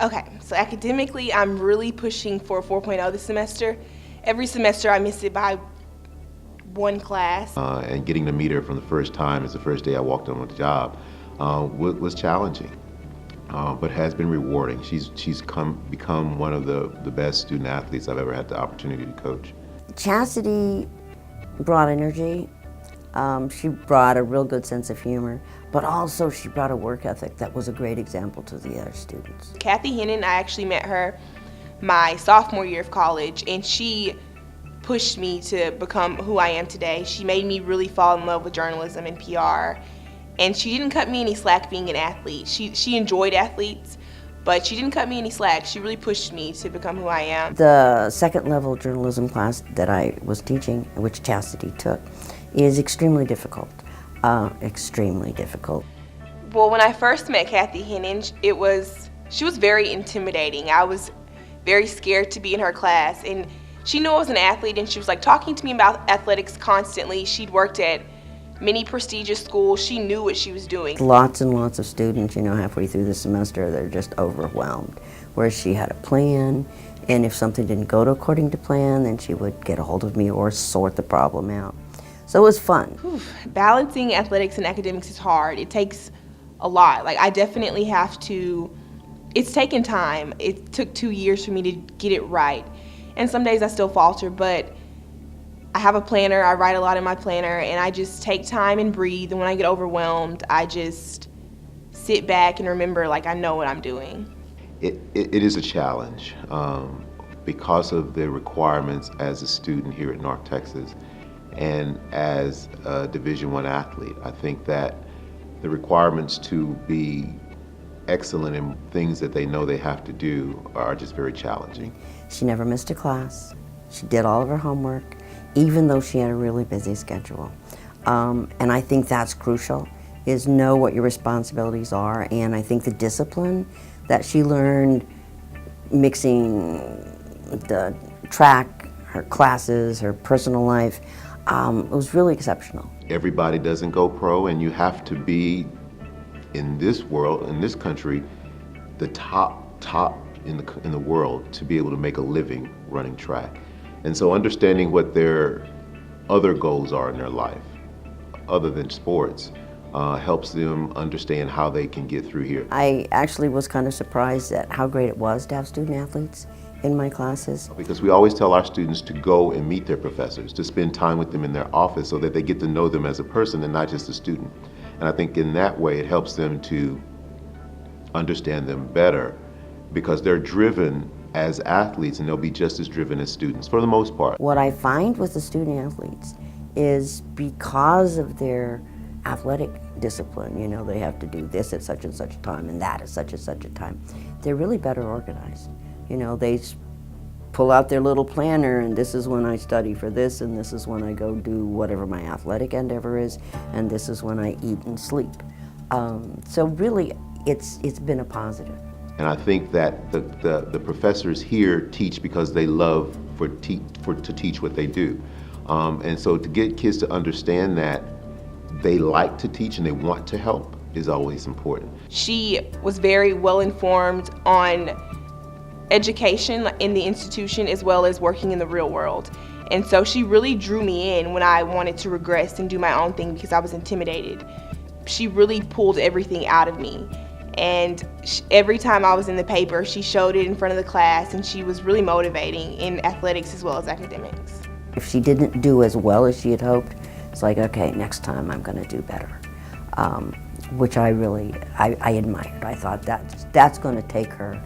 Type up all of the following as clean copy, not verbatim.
Okay, so academically, I'm really pushing for a 4.0 this semester. Every semester, I miss it by one class. And getting to meet her from the first time, as the first day I walked on the job, was challenging, but has been rewarding. She's become one of the best student athletes I've ever had the opportunity to coach. Chastity brought energy. She brought a real good sense of humor, but also she brought a work ethic that was a great example to the other students. Kathy Hennon, I actually met her my sophomore year of college, and she pushed me to become who I am today. She made me really fall in love with journalism and PR, and she didn't cut me any slack being an athlete. She enjoyed athletes, but she didn't cut me any slack. She really pushed me to become who I am. The second level journalism class that I was teaching, which Chastity took, is extremely difficult. Extremely difficult. Well, when I first met Kathy Hennon, she was very intimidating. I was very scared to be in her class, and she knew I was an athlete, and she was like talking to me about athletics constantly. She'd worked at many prestigious schools. She knew what she was doing. Lots and lots of students, halfway through the semester, they're just overwhelmed. Whereas she had a plan, and if something didn't go according to plan, then she would get a hold of me or sort the problem out. So it was fun. Balancing athletics and academics is hard. It takes a lot. Like, I definitely have to, it's taken time. It took 2 years for me to get it right. And some days I still falter, but I have a planner. I write a lot in my planner, and I just take time and breathe. And when I get overwhelmed, I just sit back and remember, like, I know what I'm doing. It is a challenge because of the requirements as a student here at North Texas. And as a Division I athlete, I think that the requirements to be excellent in things that they know they have to do are just very challenging. She never missed a class. She did all of her homework, even though she had a really busy schedule. And I think that's crucial, is know what your responsibilities are. And I think the discipline that she learned mixing the track, her classes, her personal life, it was really exceptional. Everybody doesn't go pro, and you have to be, in this world, in this country, the top in the world to be able to make a living running track. And so understanding what their other goals are in their life, other than sports, helps them understand how they can get through here. I actually was kind of surprised at how great it was to have student athletes in my classes. Because we always tell our students to go and meet their professors, to spend time with them in their office so that they get to know them as a person and not just a student. And I think in that way it helps them to understand them better, because they're driven as athletes and they'll be just as driven as students for the most part. What I find with the student athletes is because of their athletic discipline, they have to do this at such and such a time and that at such and such a time, they're really better organized. They pull out their little planner, and this is when I study for this, and this is when I go do whatever my athletic endeavor is, and this is when I eat and sleep. So really, it's been a positive. And I think that the professors here teach because they love to teach what they do. And so to get kids to understand that they like to teach and they want to help is always important. She was very well informed on education in the institution as well as working in the real world. And so she really drew me in when I wanted to regress and do my own thing because I was intimidated. She really pulled everything out of me. And every time I was in the paper, she showed it in front of the class, and she was really motivating in athletics as well as academics. If she didn't do as well as she had hoped, it's like, okay, next time I'm going to do better, which I admired. I thought that's going to take her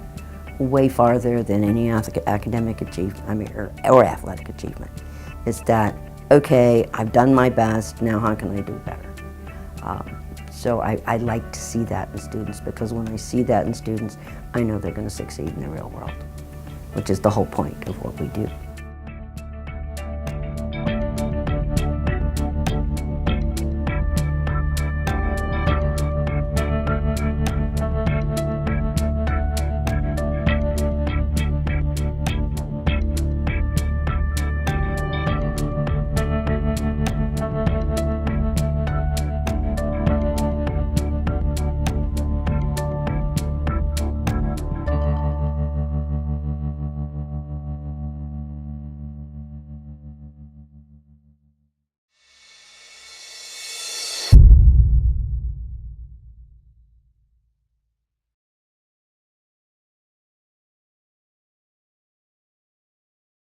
way farther than any academic achievement, or athletic achievement. It's that, okay, I've done my best, now how can I do better? So I like to see that in students, because when I see that in students, I know they're going to succeed in the real world, which is the whole point of what we do.